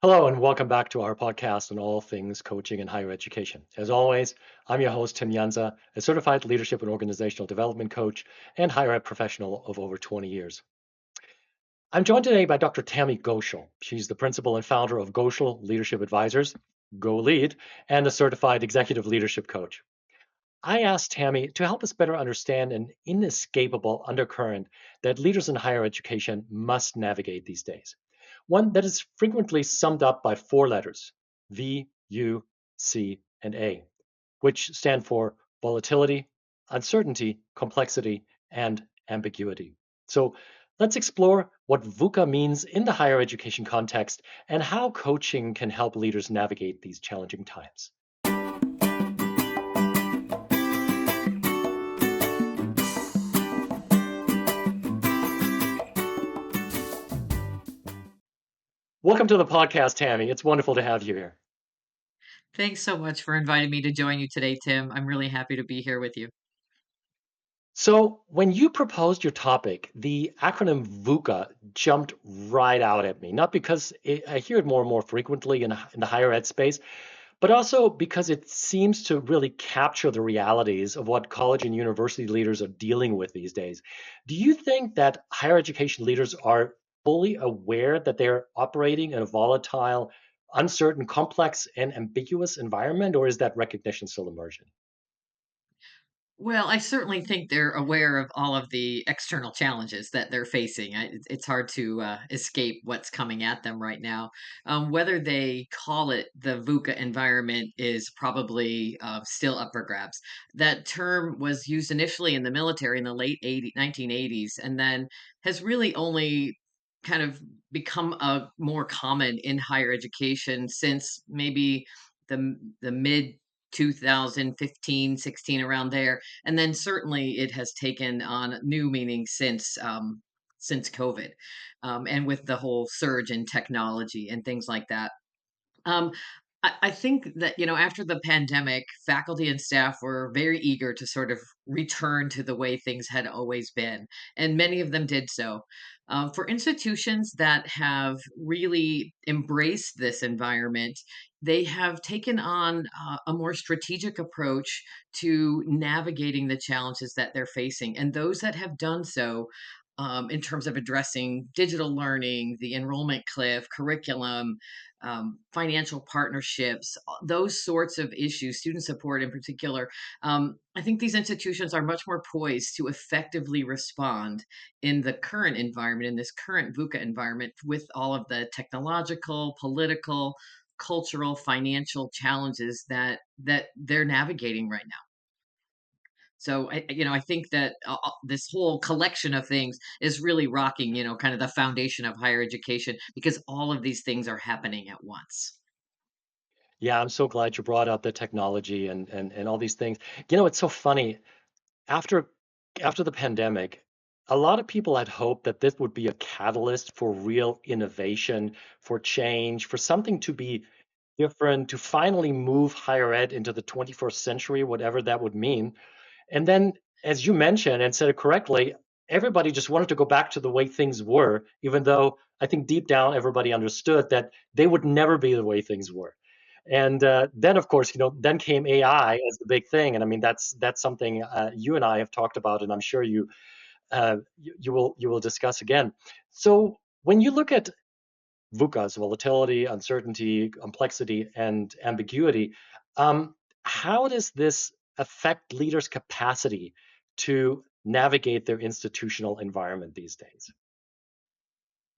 Hello, and welcome back to our podcast on all things coaching and higher education. As always, I'm your host, Tim Jansa, a certified leadership and organizational development coach and higher ed professional of over 20 years. I'm joined today by Dr. Tammy Gocial. She's the principal and founder of Gocial Leadership Advisors, Go Lead, and a certified executive leadership coach. I asked Tammy to help us better understand an inescapable undercurrent that leaders in higher education must navigate these days. One that is frequently summed up by four letters V, U, C, and A, which stand for volatility, uncertainty, complexity, and ambiguity. So let's explore what VUCA means in the higher education context and how coaching can help leaders navigate these challenging times. Welcome to the podcast, Tammy. It's wonderful to have you here. Thanks so much for inviting me to join you today, Tim. I'm really happy to be here with you. So, when you proposed your topic, the acronym VUCA jumped right out at me, not because I hear it more and more frequently in the higher ed space, but also because it seems to really capture the realities of what college and university leaders are dealing with these days. Do you think that higher education leaders are fully aware that they're operating in a volatile, uncertain, complex, and ambiguous environment, or is that recognition still emerging? Well, I certainly think they're aware of all of the external challenges that they're facing. It's hard to escape what's coming at them right now. Whether they call it the VUCA environment is probably still up for grabs. That term was used initially in the military in the late 1980s, and then has really only kind of become more common in higher education since maybe the mid 2015, 16, around there. And then certainly it has taken on new meaning since COVID, and with the whole surge in technology and things like that. Um, I think that, after the pandemic, faculty and staff were very eager to sort of return to the way things had always been, and many of them did so. For institutions that have really embraced this environment, they have taken on a more strategic approach to navigating the challenges that they're facing. And those that have done so, in terms of addressing digital learning, the enrollment cliff, curriculum, financial partnerships, those sorts of issues, student support in particular. I think these institutions are much more poised to effectively respond in the current environment, in this current VUCA environment, with all of the technological, political, cultural, financial challenges that they're navigating right now. So I think that this whole collection of things is really rocking, kind of the foundation of higher education because all of these things are happening at once. Yeah, I'm so glad you brought up the technology and all these things. It's so funny. After after the pandemic, a lot of people had hoped that this would be a catalyst for real innovation, for change, for something to be different, to finally move higher ed into the 21st century, whatever that would mean. And then, as you mentioned and said it correctly, everybody just wanted to go back to the way things were, even though I think deep down everybody understood that they would never be the way things were. And then, of course, then came AI as the big thing, and I mean that's something you and I have talked about, and I'm sure you will discuss again. So when you look at VUCA's volatility, uncertainty, complexity, and ambiguity, how does this affect leaders' capacity to navigate their institutional environment these days?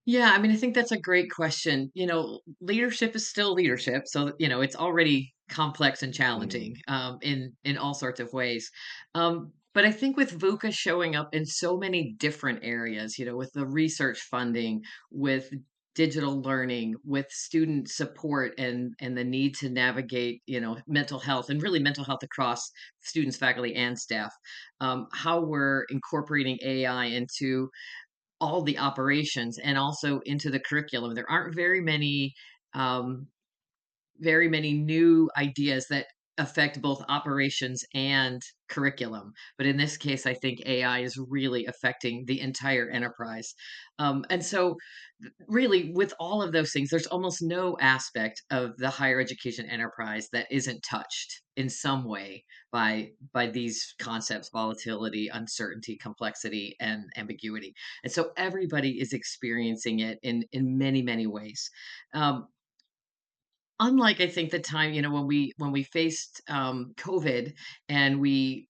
Yeah, I mean, I think that's a great question. Leadership is still leadership, so it's already complex and challenging, Mm, in all sorts of ways. But I think with VUCA showing up in so many different areas, with the research funding, with digital learning, with student support, and the need to navigate, mental health and really mental health across students, faculty, and staff. How we're incorporating AI into all the operations and also into the curriculum. There aren't very many new ideas that affect both operations and curriculum. But in this case, I think AI is really affecting the entire enterprise. And so, really, with all of those things, there's almost no aspect of the higher education enterprise that isn't touched in some way by these concepts: volatility, uncertainty, complexity, and ambiguity. And so everybody is experiencing it in many ways. Um, Unlike, I think, the time, when we faced COVID, and we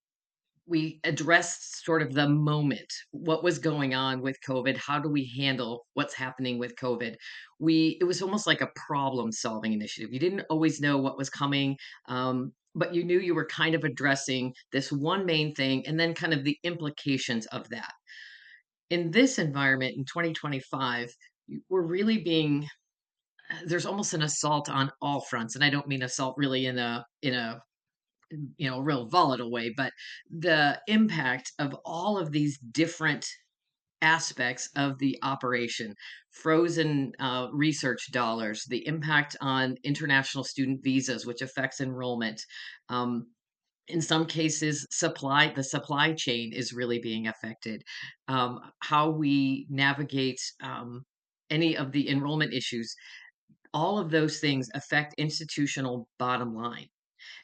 addressed sort of the moment, what was going on with COVID, how do we handle what's happening with COVID. We It was almost like a problem solving initiative. You didn't always know what was coming, but you knew you were kind of addressing this one main thing, and then kind of the implications of that. In this environment in 2025, we're really being there's almost an assault on all fronts, and I don't mean assault really in a real volatile way, but the impact of all of these different aspects of the operation: frozen research dollars, the impact on international student visas, which affects enrollment. Um, in some cases, the supply chain is really being affected. How we navigate any of the enrollment issues, all of those things affect institutional bottom line.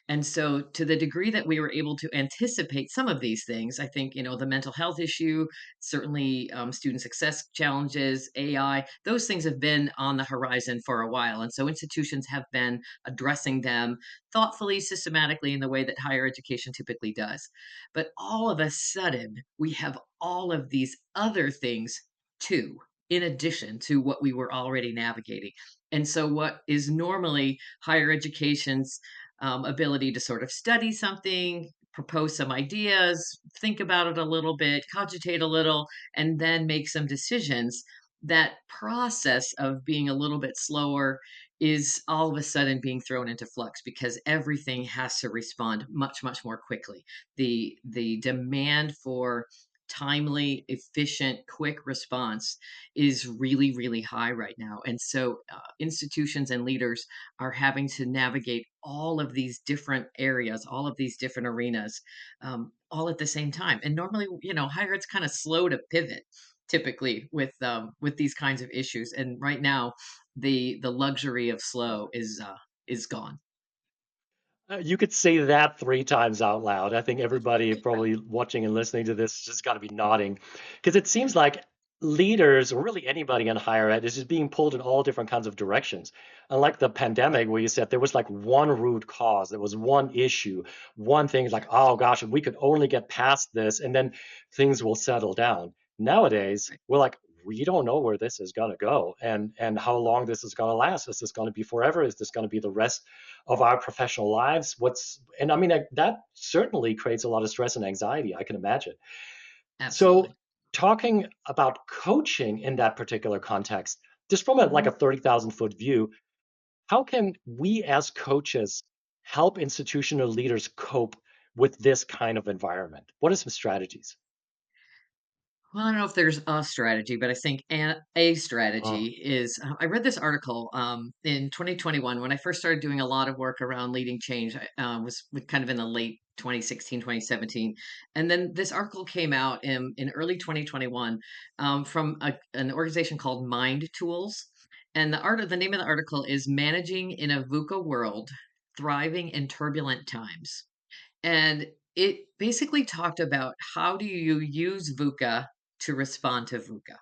And so, to the degree that we were able to anticipate some of these things, I think, the mental health issue, certainly student success challenges, AI, those things have been on the horizon for a while. And so, institutions have been addressing them thoughtfully, systematically, in the way that higher education typically does. But all of a sudden, we have all of these other things too, in addition to what we were already navigating. And so, what is normally higher education's ability to sort of study something, propose some ideas, think about it a little bit, cogitate a little, and then make some decisions. That process of being a little bit slower is all of a sudden being thrown into flux, because everything has to respond much more quickly. The demand for timely, efficient, quick response is really high right now. And so institutions and leaders are having to navigate all of these different areas, all of these different arenas, all at the same time. And normally, higher ed's kind of slow to pivot, typically, with these kinds of issues. And right now, the luxury of slow is gone. You could say that 3 times out loud. I think everybody probably watching and listening to this just gotta be nodding, because it seems like leaders, or really anybody in higher ed, is just being pulled in all different kinds of directions. Unlike the pandemic where you said there was, like, one root cause, there was one issue, one thing, like, "Oh gosh, if we could only get past this, and then things will settle down." Nowadays, Right. we're like, "We don't know where this is gonna go, and how long this is gonna last. Is this gonna be forever? Is this gonna be the rest of our professional lives?" And I mean, that certainly creates a lot of stress and anxiety, I can imagine. So, Absolutely. talking about coaching in that particular context, just from like Mhm. a 30,000-foot view, how can we as coaches help institutional leaders cope with this kind of environment? What are some strategies? Well, I don't know if there's a strategy, but I think a Oh, strategy is I read this article in 2021 when I first started doing a lot of work around leading change. I kind of in the late 2016, 2017. And then this article came out in early 2021 from an organization called Mind Tools. And the name of the article is Managing in a VUCA World, Thriving in Turbulent Times. And it basically talked about how do you use VUCA to respond to VUCA.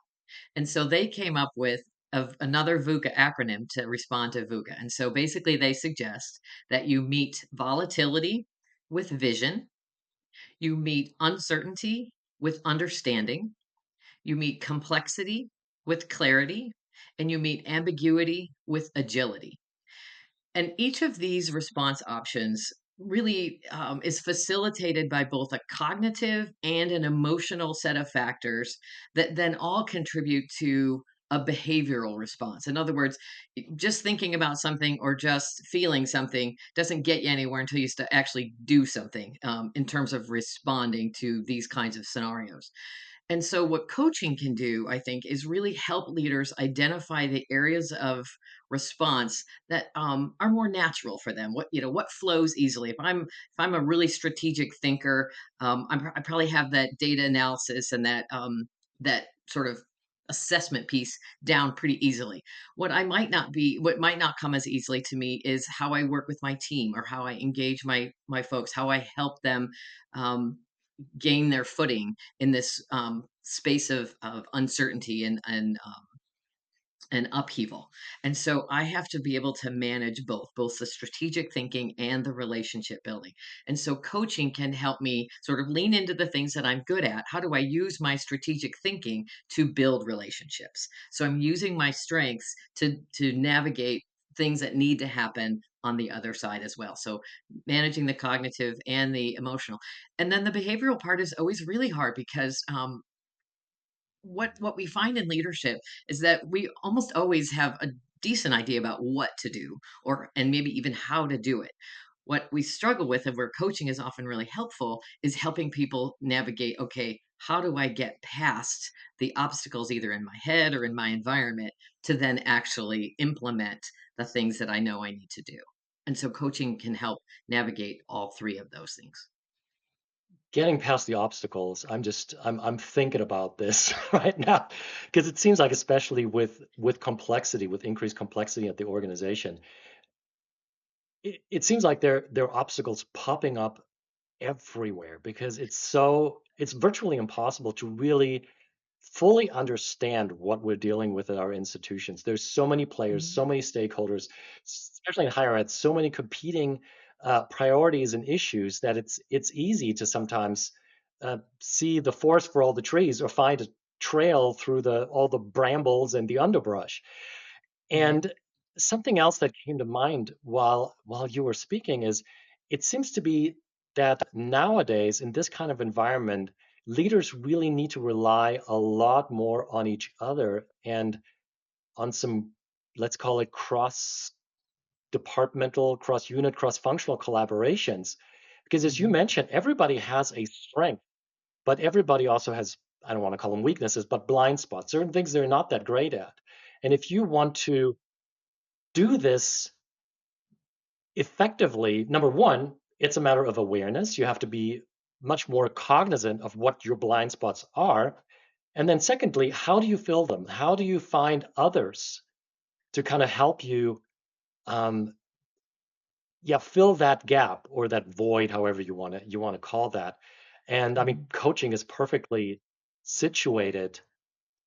And so they came up with another VUCA acronym to respond to VUCA. And so basically they suggest that you meet volatility with vision, you meet uncertainty with understanding, you meet complexity with clarity, and you meet ambiguity with agility. And each of these response options really is facilitated by both a cognitive and an emotional set of factors that then all contribute to a behavioral response. In other words, just thinking about something or just feeling something doesn't get you anywhere until you actually do something in terms of responding to these kinds of scenarios. And so what coaching can do, I think, is really help leaders identify the areas of response that are more natural for them. What flows easily. If I'm a really strategic thinker, I probably have that data analysis and that sort of assessment piece down pretty easily. What might not come as easily to me is how I work with my team or how I engage my folks, how I help them um, gain their footing in this space of uncertainty and upheaval. And so I have to be able to manage both the strategic thinking and the relationship building. And so coaching can help me sort of lean into the things that I'm good at. How do I use my strategic thinking to build relationships? So I'm using my strengths to navigate things that need to happen on the other side as well. So managing the cognitive and the emotional. And then the behavioral part is always really hard because what we find in leadership is that we almost always have a decent idea about what to do or and maybe even how to do it. What we struggle with and where coaching is often really helpful is helping people navigate, okay, how do I get past the obstacles either in my head or in my environment to then actually implement the things that I know I need to do. And so coaching can help navigate all three of those things. Getting past the obstacles, I'm thinking about this right now because it seems like, especially with complexity, with increased complexity at the organization, it seems like there are obstacles popping up everywhere because it's virtually impossible to really fully understand what we're dealing with in our institutions. There's so many players, Mhm. so many stakeholders, especially in higher ed, so many competing priorities and issues that it's easy to sometimes see the forest for all the trees or find a trail through the all the brambles and the underbrush. Right. And something else that came to mind while you were speaking is it seems to be that nowadays in this kind of environment, leaders really need to rely a lot more on each other and on some, let's call it, cross departmental, cross unit, cross functional collaborations. Because as you Mhm. mentioned, everybody has a strength, but everybody also has, I don't want to call them weaknesses, but blind spots, certain things they're not that great at. And if you want to do this effectively, number one, it's a matter of awareness. You have to be much more cognizant of what your blind spots are. And then, secondly, how do you fill them? How do you find others to kind of help you, um, yeah, fill that gap or that void, however you want to call that. And I mean, Mhm. coaching is perfectly situated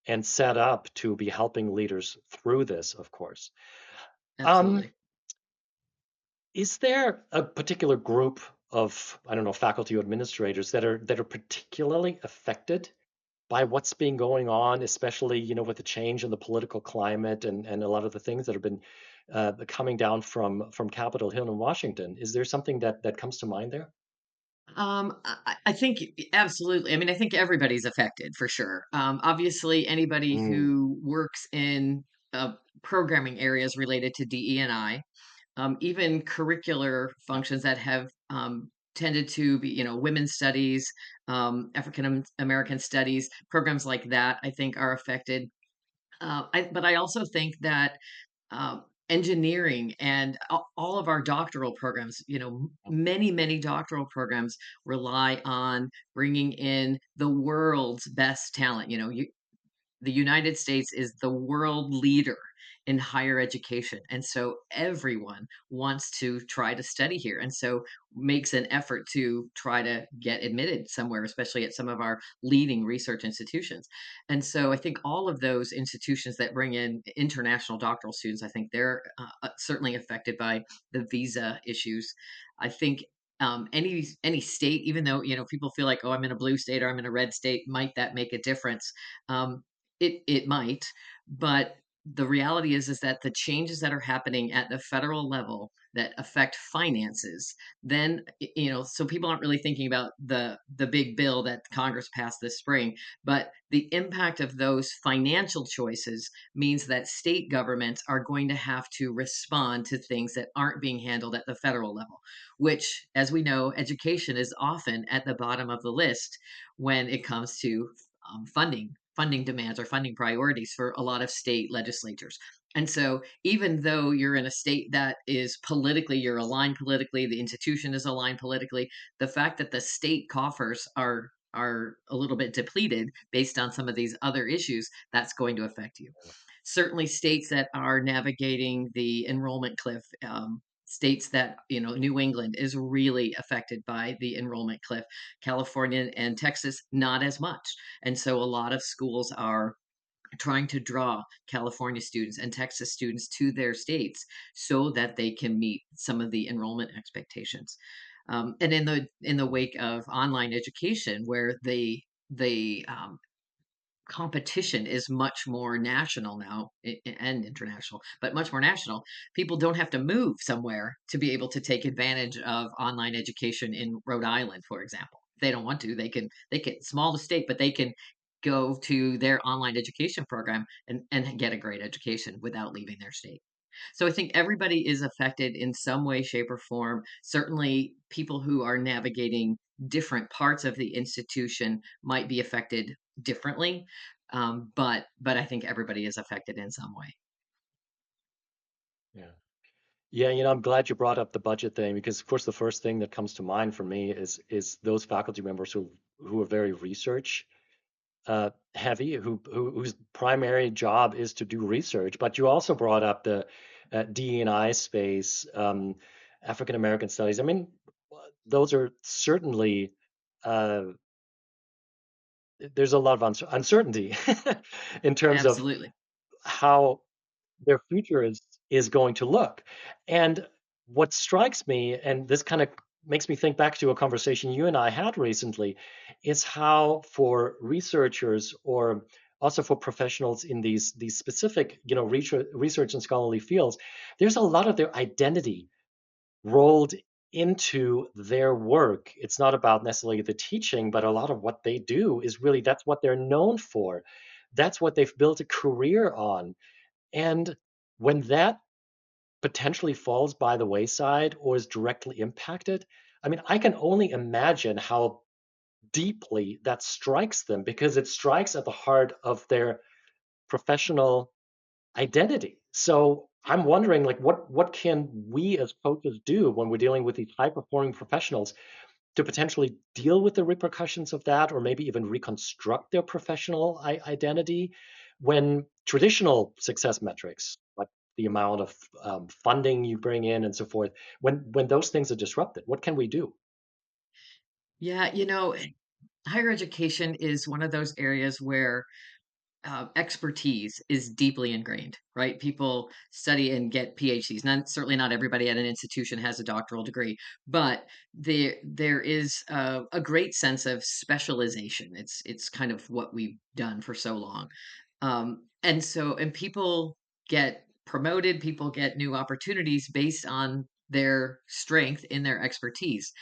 and set up to be helping leaders through this, of course. Um, Absolutely. Is there a particular group of, I don't know, faculty or administrators that are particularly affected by what's been going on, especially, with the change in the political climate and a lot of the things that have been coming down from Capitol Hill in Washington? Is there something that comes to mind there? I think absolutely. I mean, I think everybody's affected for sure. Obviously, anybody Mm, who works in programming areas related to DE and I, even curricular functions that have tended to be, women's studies, African American studies, programs like that, I think are affected. But I also think that engineering and all of our doctoral programs, many doctoral programs rely on bringing in the world's best talent. The United States is the world leader in higher education. And so everyone wants to try to study here. And so makes an effort to try to get admitted somewhere, especially at some of our leading research institutions. And so I think all of those institutions that bring in international doctoral students, I think they're certainly affected by the visa issues. I think any state, even though people feel like, oh, I'm in a blue state or I'm in a red state, might that make a difference? It might, but the reality is that the changes that are happening at the federal level that affect finances, then so people aren't really thinking about the big bill that Congress passed this spring, but the impact of those financial choices means that state governments are going to have to respond to things that aren't being handled at the federal level, which, as we know, education is often at the bottom of the list when it comes to funding demands or funding priorities for a lot of state legislatures. And so even though you're in a state that is politically, you're aligned politically, the institution is aligned politically, the fact that the state coffers are a little bit depleted based on some of these other issues, that's going to affect you. Certainly states that are navigating the enrollment cliff, states that, New England is really affected by the enrollment cliff. California and Texas, not as much. And so a lot of schools are trying to draw California students and Texas students to their states so that they can meet some of the enrollment expectations. And in the wake of online education, where the competition is much more national now, and international, but much more national. People don't have to move somewhere to be able to take advantage of online education in Rhode Island, for example. If they don't want to, they can small the state, but they can go to their online education program and get a great education without leaving their state. So I think everybody is affected in some way, shape, or form. Certainly, people who are navigating different parts of the institution might be affected differently, but I think everybody is affected in some way. Yeah. Yeah, I'm glad you brought up the budget thing because, of course, the first thing that comes to mind for me is those faculty members who are very research heavy, whose primary job is to do research. But you also brought up the DE&I space, African American studies. I mean, those are certainly uh, there's a lot of uncertainty in terms of Absolutely. how their future is going to look. And what strikes me, and this kind of makes me think back to a conversation you and I had recently, is how for researchers or also for professionals in these specific, research and scholarly fields, there's a lot of their identity rolled into their work. It's not about necessarily the teaching, but a lot of what they do is really that's what they're known for. That's what they've built a career on. And when that potentially falls by the wayside or is directly impacted, I mean, I can only imagine how deeply that strikes them because it strikes at the heart of their professional identity. So I'm wondering, like, what can we as coaches do when we're dealing with these high performing professionals to potentially deal with the repercussions of that, or maybe even reconstruct their professional identity when traditional success metrics, like the amount of funding you bring in and so forth, when those things are disrupted, what can we do? Yeah, higher education is one of those areas where expertise is deeply ingrained, right? People study and get PhDs. Certainly not everybody at an institution has a doctoral degree, but there is a great sense of specialization. It's kind of what we've done for so long, and people get promoted, people get new opportunities based on their strength in their expertise,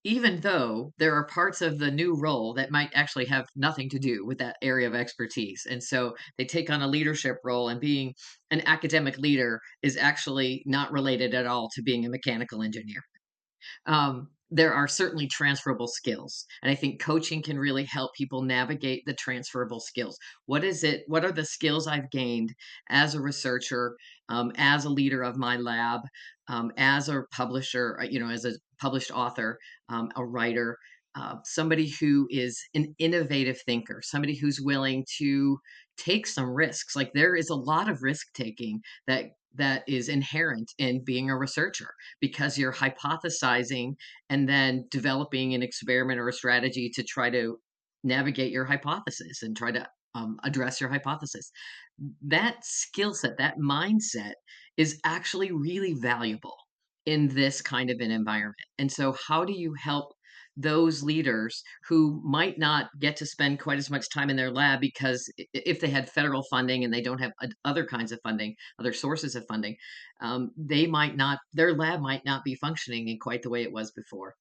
even though there are parts of the new role that might actually have nothing to do with that area of expertise. And so they take on a leadership role, and being an academic leader is actually not related at all to being a mechanical engineer. There are certainly transferable skills. And I think coaching can really help people navigate the transferable skills. What is it? What are the skills I've gained as a researcher, as a leader of my lab, as a publisher, as a published author, a writer, somebody who is an innovative thinker, somebody who's willing to take some risks. Like there is a lot of risk taking that is inherent in being a researcher because you're hypothesizing and then developing an experiment or a strategy to try to navigate your hypothesis and try to address your hypothesis. That skill set, that mindset is actually really valuable in this kind of an environment. And so, how do you help those leaders who might not get to spend quite as much time in their lab because if they had federal funding and they don't have other kinds of funding, other sources of funding, they might not, their lab might not be functioning in quite the way it was before.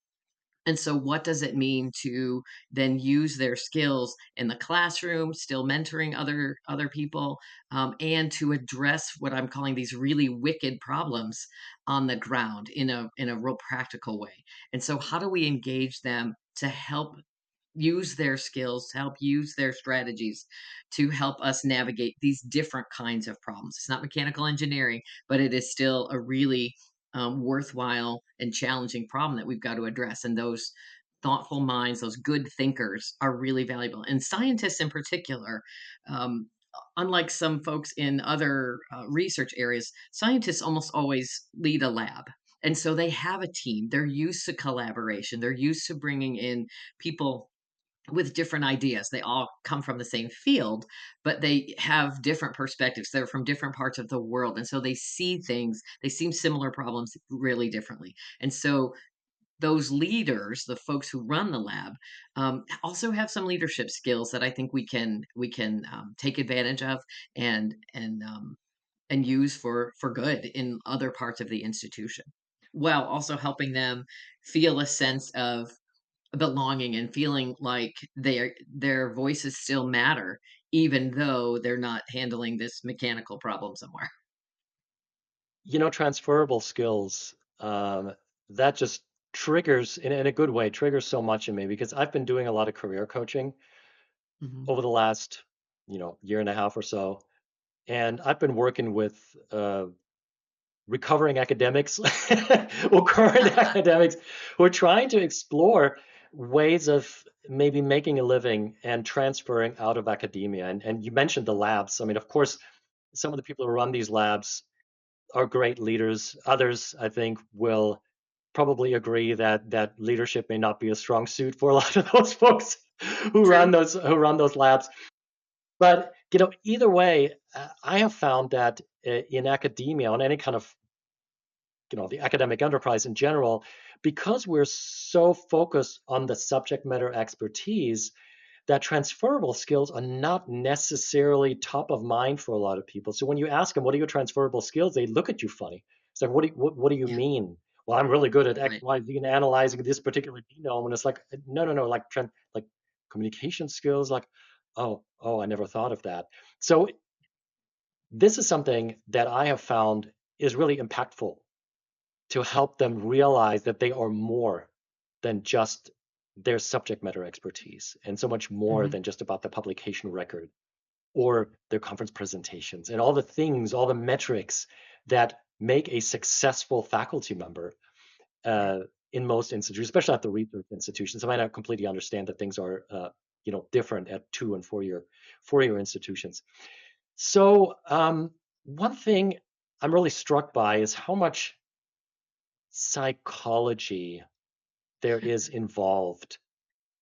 And so, what does it mean to then use their skills in the classroom, still mentoring other people, and to address what I'm calling these really wicked problems on the ground in a real practical way? And so, how do we engage them to help use their skills, to help use their strategies to help us navigate these different kinds of problems. It's not mechanical engineering, but it is still a really worthwhile and challenging problem that we've got to address. And those thoughtful minds, those good thinkers, are really valuable. And scientists in particular, um, unlike some folks in other research areas, scientists almost always lead a lab. And so they have a team. They're used to collaboration. They're used to bringing in people with different ideas. They all come from the same field, but they have different perspectives. They're from different parts of the world. And so they see things, they see similar problems really differently. And so those leaders, the folks who run the lab, also have some leadership skills that I think we can take advantage of and and use for good in other parts of the institution, while also helping them feel a sense of belonging and feeling like their voices still matter, even though they're not handling this mechanical problem somewhere. Transferable skills, that just triggers, in a good way, triggers so much in me because I've been doing a lot of career coaching Mhm. over the last, year and a half or so. And I've been working with recovering academics or current academics who are trying to explore ways of maybe making a living and transferring out of academia. And you mentioned the labs. I mean, of course, some of the people who run these labs are great leaders. Others, I think, will probably agree that leadership may not be a strong suit for a lot of those folks True. who run those labs. But either way, I have found that in academia, on any kind of the academic enterprise in general, because we're so focused on the subject matter expertise, that transferable skills are not necessarily top of mind for a lot of people. So when you ask them, "What are your transferable skills?" they look at you funny. It's like, what do you Yeah, mean?" "Well, I'm really good at X, right. Y, Z and analyzing this particular genome." And it's like, no, no, no, like like communication skills, like, oh, I never thought of that. So this is something that I have found is really impactful to help them realize that they are more than just their subject matter expertise and so much more Mhm. than just about the publication record or their conference presentations and all the things, all the metrics that make a successful faculty member Right. uh, in most institutions, especially at the research institutions. I might not completely understand that things are different at 2 and 4 year institutions. So one thing I'm really struck by is how much psychology there is involved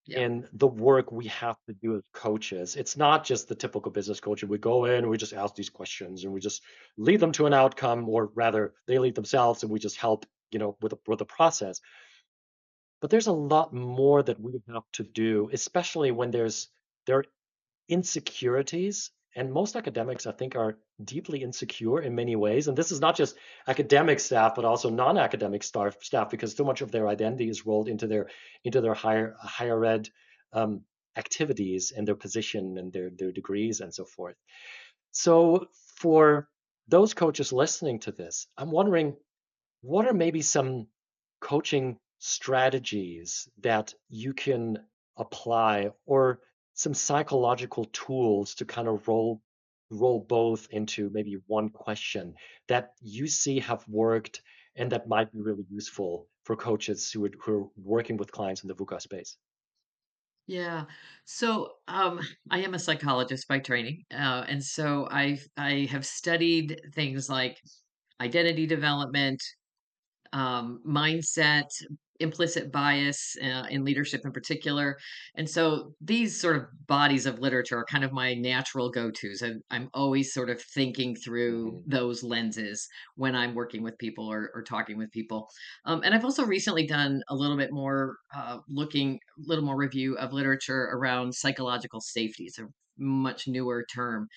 Yeah. in the work we have to do as coaches. It's not just the typical business coach. We go in, we just ask these questions, and we just lead them to an outcome, or rather, they lead themselves, and we just help, with the process. But there's a lot more that we have to do, especially when there are insecurities. And most academics, I think, are deeply insecure in many ways. And this is not just academic staff, but also non-academic staff, because so much of their identity is rolled into their higher ed um, activities and their position and their degrees and so forth. So for those coaches listening to this, I'm wondering, what are maybe some coaching strategies that you can apply, or some psychological tools to kind of roll both into maybe one question that you see have worked and that might be really useful for coaches who are working with clients in the VUCA space? Yeah. So, I am a psychologist by training, and so I have studied things like identity development, mindset, implicit bias in leadership in particular. And so these sort of bodies of literature are kind of my natural go tos. I'm always sort of thinking through Mhm. those lenses when I'm working with people or talking with people. And I've also recently done a little bit more a little more review of literature around psychological safety. It's a much newer term.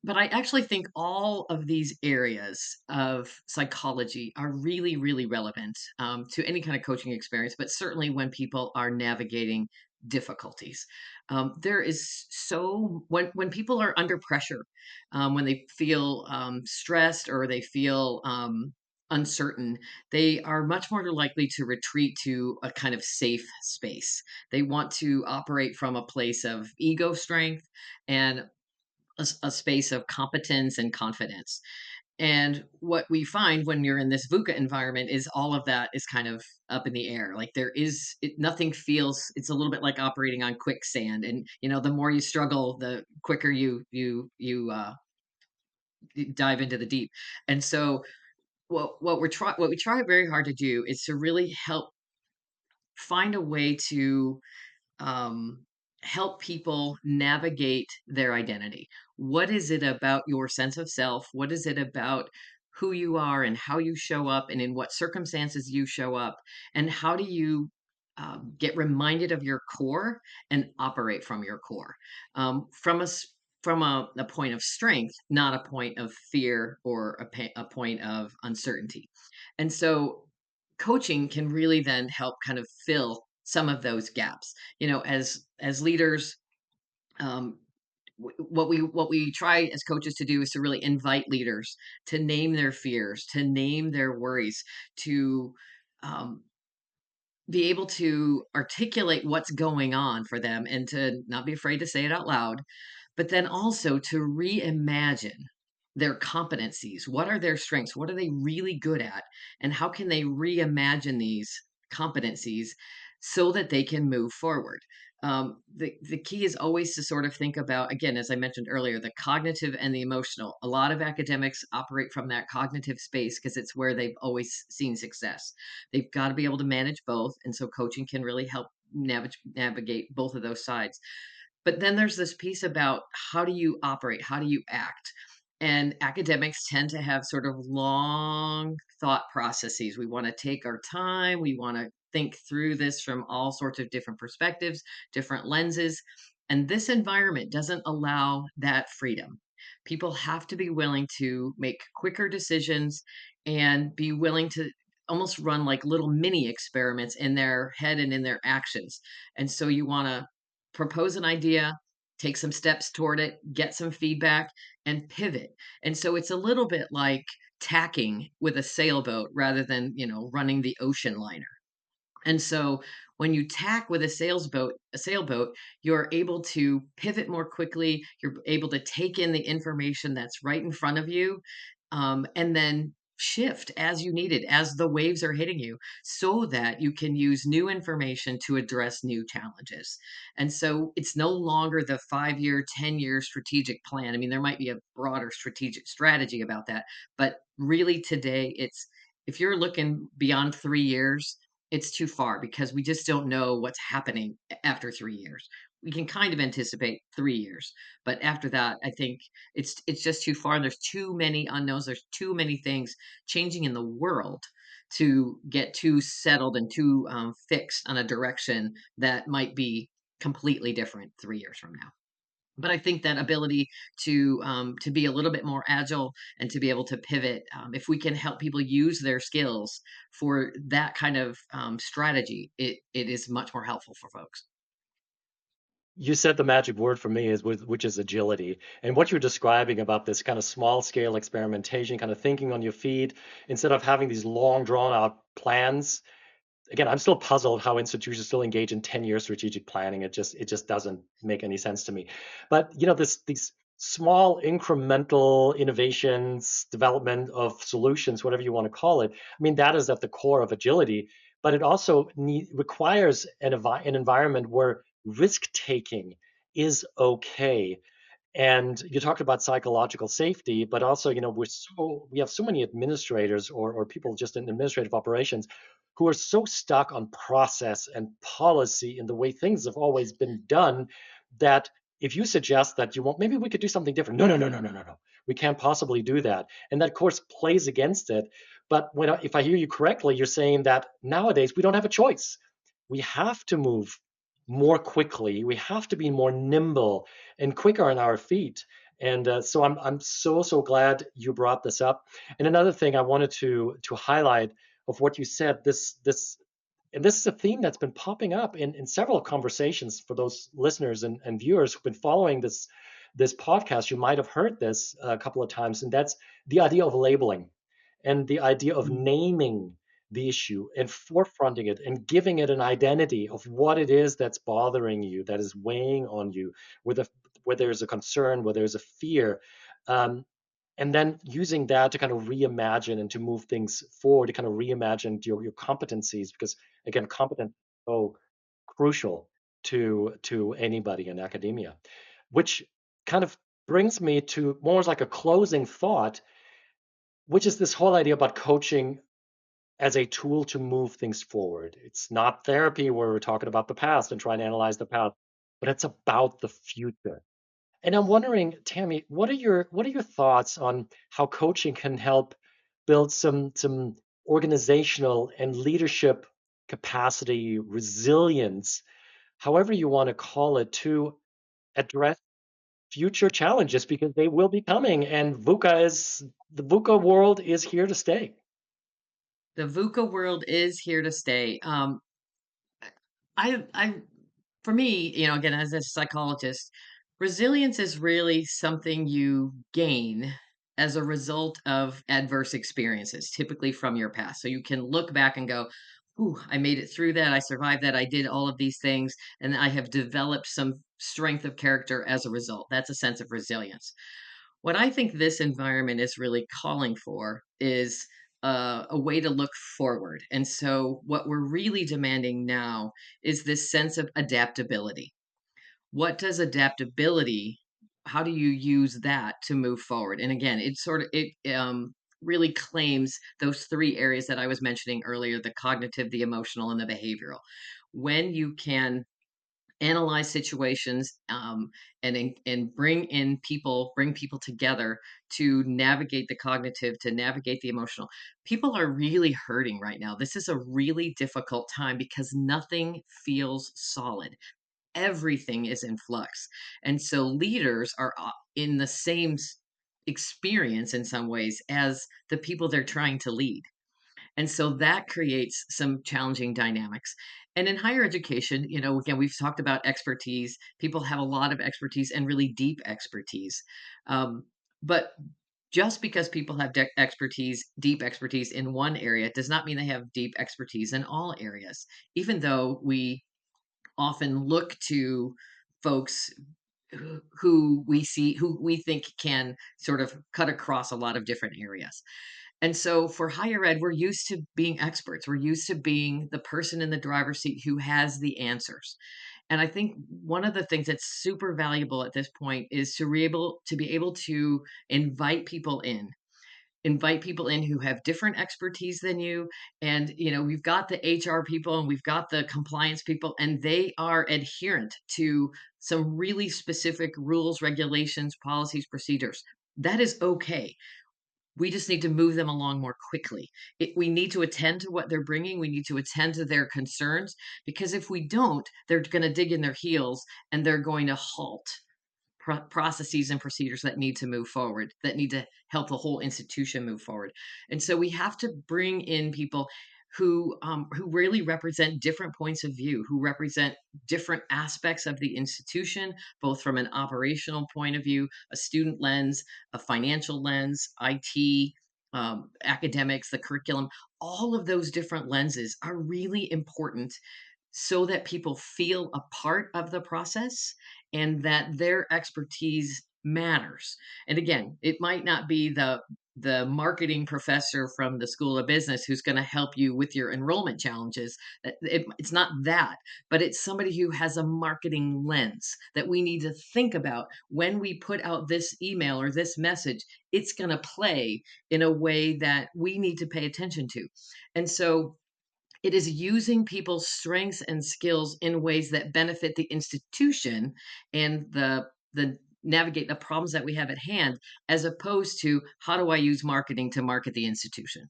But I actually think all of these areas of psychology are really, really relevant to any kind of coaching experience, but certainly when people are navigating difficulties. There is so when people are under pressure, when they feel stressed or they feel uncertain, they are much more likely to retreat to a kind of safe space. They want to operate from a place of ego strength and a space of competence and confidence. And what we find when you're in this VUCA environment is all of that is kind of up in the air. Like nothing feels. It's a little bit like operating on quicksand, and the more you struggle, the quicker you dive into the deep. And so what we try very hard to do is to really help find a way to um, help people navigate their identity. What is it about your sense of self? What is it about who you are and how you show up and in what circumstances you show up? And how do you get reminded of your core and operate from your core from a point of strength, not a point of fear or a point of uncertainty. And so coaching can really then help kind of fill some of those gaps. As leaders, um, what we try as coaches to do is to really invite leaders to name their fears, to name their worries, to um, be able to articulate what's going on for them and to not be afraid to say it out loud, but then also to reimagine their competencies. What are their strengths? What are they really good at? And how can they reimagine these competencies so that they can move forward? The key is always to sort of think about, again, as I mentioned earlier, the cognitive and the emotional. A lot of academics operate from that cognitive space because it's where they've always seen success. They've got to be able to manage both. And so coaching can really help navigate both of those sides. But then there's this piece about how do you operate? How do you act? And academics tend to have sort of long thought processes. We want to take our time. We want to think through this from all sorts of different perspectives, different lenses. And this environment doesn't allow that freedom. People have to be willing to make quicker decisions and be willing to almost run like little mini experiments in their head and in their actions. And so you want to propose an idea, take some steps toward it, get some feedback, and pivot. And so it's a little bit like tacking with a sailboat rather than, running the ocean liner. And so when you tack with a sailboat, you're able to pivot more quickly. You're able to take in the information that's right in front of you, and then shift as you need it, as the waves are hitting you, so that you can use new information to address new challenges. And so it's no longer the 5 year, 10-year strategic plan. I mean, there might be a broader strategic strategy about that, but really today, it's if you're looking beyond 3 years, it's too far because we just don't know what's happening after 3 years. We can kind of anticipate 3 years, but after that, I think it's just too far. And there's too many unknowns. There's too many things changing in the world to get too settled and too fixed on a direction that might be completely different 3 years from now. But I think that ability to be a little bit more agile and to be able to pivot, if we can help people use their skills for that kind of strategy, it is much more helpful for folks. You said the magic word for me which is agility. And what you're describing about this kind of small scale experimentation, kind of thinking on your feet instead of having these long drawn out plans. Again, I'm still puzzled how institutions still engage in 10-year strategic planning. It just doesn't make any sense to me. But these small incremental innovations, development of solutions, whatever you want to call it, I mean, that is at the core of agility. But it also requires an environment where risk taking is okay. And you talked about psychological safety, but also, we have so many administrators or people just in administrative operations who are so stuck on process and policy and the way things have always been done that if you suggest that you want, maybe we could do something different. No, no, no, no, no, no, no. We can't possibly do that. And that, of course, plays against it. But if I hear you correctly, you're saying that nowadays we don't have a choice. We have to move more quickly. We have to be more nimble and quicker on our feet. And so I'm so glad you brought this up. And another thing I wanted to highlight of what you said, and this is a theme that's been popping up in several conversations for those listeners and viewers who've been following this podcast. You might have heard this a couple of times, and that's the idea of labeling. And the idea of Mm. naming the issue and forefronting it and giving it an identity of what it is that's bothering you, that is weighing on you, where, where there's a concern, where there's a fear. Um, and then using that to kind of reimagine and to move things forward, to kind of reimagine your competencies, because again, competence is so crucial to anybody in academia, which kind of brings me to more like a closing thought, which is this whole idea about coaching as a tool to move things forward. It's not therapy where we're talking about the past and trying to analyze the past, but it's about the future. And I'm wondering, Tammy, what are your thoughts on how coaching can help build some organizational and leadership capacity, resilience, however you want to call it, to address future challenges because they will be coming, and the VUCA world is here to stay. The VUCA world is here to stay. I for me, again, as a psychologist, resilience is really something you gain as a result of adverse experiences, typically from your past. So you can look back and go, "Ooh, I made it through that. I survived that. I did all of these things, and I have developed some strength of character as a result." That's a sense of resilience. What I think this environment is really calling for is a way to look forward. And so, what we're really demanding now is this sense of adaptability. What does adaptability? How do you use that to move forward? And again, it really claims those three areas that I was mentioning earlier: the cognitive, the emotional, and the behavioral. When you can analyze situations, and bring people together to navigate the cognitive, to navigate the emotional. People are really hurting right now. This is a really difficult time because nothing feels solid. Everything is in flux, and so leaders are in the same experience in some ways as the people they're trying to lead, and so that creates some challenging dynamics. And in higher education, again, we've talked about expertise. People have a lot of expertise and really deep expertise. But just because people have deep expertise in one area, does not mean they have deep expertise in all areas, even though we often look to folks who we think can sort of cut across a lot of different areas. And so for higher ed, we're used to being experts. We're used to being the person in the driver's seat who has the answers. And I think one of the things that's super valuable at this point is to be able to invite people in who have different expertise than you. And we've got the HR people and we've got the compliance people, and they are adherent to some really specific rules, regulations, policies, procedures. That is okay. We just need to move them along more quickly. We need to attend to what they're bringing. We need to attend to their concerns, because if we don't, they're going to dig in their heels and they're going to halt processes and procedures that need to move forward, that need to help the whole institution move forward. And so we have to bring in people who really represent different points of view, who represent different aspects of the institution, both from an operational point of view, a student lens, a financial lens, IT, academics, the curriculum. All of those different lenses are really important so that people feel a part of the process and that their expertise matters. And again, it might not be the marketing professor from the School of Business who's going to help you with your enrollment challenges. It's not that, but it's somebody who has a marketing lens that we need to think about when we put out this email or this message. It's going to play in a way that we need to pay attention to. And so it is using people's strengths and skills in ways that benefit the institution and the navigate the problems that we have at hand, as opposed to how do I use marketing to market the institution.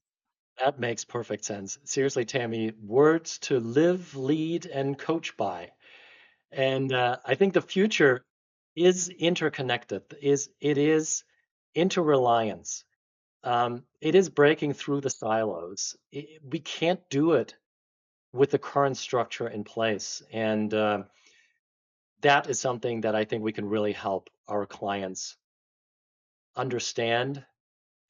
That makes perfect sense. Seriously, Tammy, words to live, lead, and coach by. And I think the future is interconnected. It is interreliance. It is breaking through the silos. We can't do it with the current structure in place, and that is something that I think we can really help our clients understand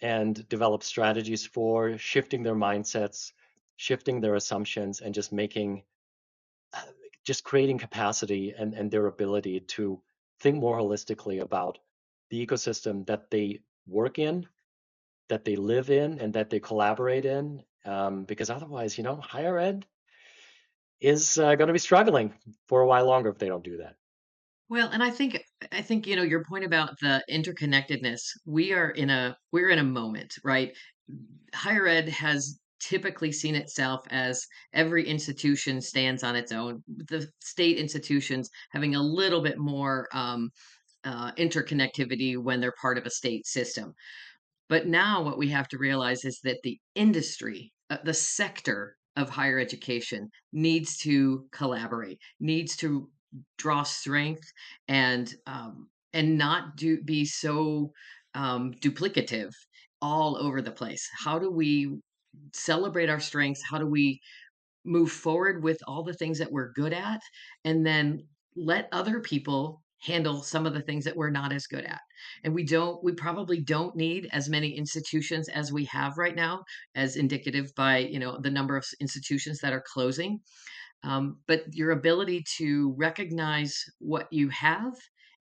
and develop strategies for shifting their mindsets, shifting their assumptions, and just creating capacity and their ability to think more holistically about the ecosystem that they work in, that they live in, and that they collaborate in. Because otherwise, higher ed is going to be struggling for a while longer if they don't do that. Well, and I think your point about the interconnectedness, we're in a moment, right? Higher ed has typically seen itself as every institution stands on its own. The state institutions having a little bit more interconnectivity when they're part of a state system. But now what we have to realize is that the industry, the sector of higher education needs to collaborate, needs to draw strength and not be so duplicative all over the place. How do we celebrate our strengths? How do we move forward with all the things that we're good at and then let other people handle some of the things that we're not as good at? And we probably don't need as many institutions as we have right now, as indicative by the number of institutions that are closing. But your ability to recognize what you have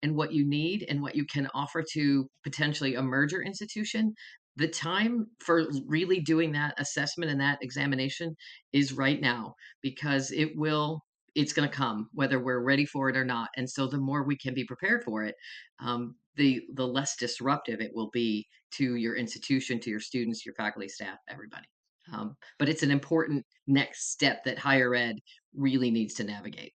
and what you need and what you can offer to potentially a merger institution, the time for really doing that assessment and that examination is right now, because it's going to come whether we're ready for it or not. And so the more we can be prepared for it, the less disruptive it will be to your institution, to your students, your faculty, staff, everybody. But it's an important next step that higher ed really needs to navigate.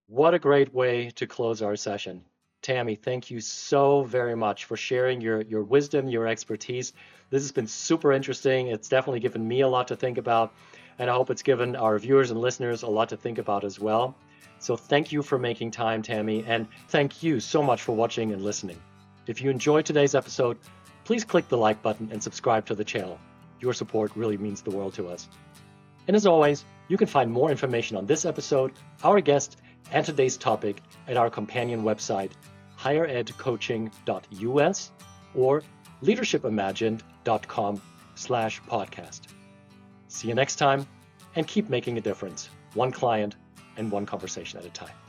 What a great way to close our session. Tammy, thank you so very much for sharing your wisdom, your expertise. This has been super interesting. It's definitely given me a lot to think about, and I hope it's given our viewers and listeners a lot to think about as well. So thank you for making time, Tammy, and thank you so much for watching and listening. If you enjoyed today's episode, please click the like button and subscribe to the channel. Your support really means the world to us. And as always, you can find more information on this episode, our guest, and today's topic at our companion website, higheredcoaching.us or leadershipimagined.com/podcast. See you next time, and keep making a difference, one client and one conversation at a time.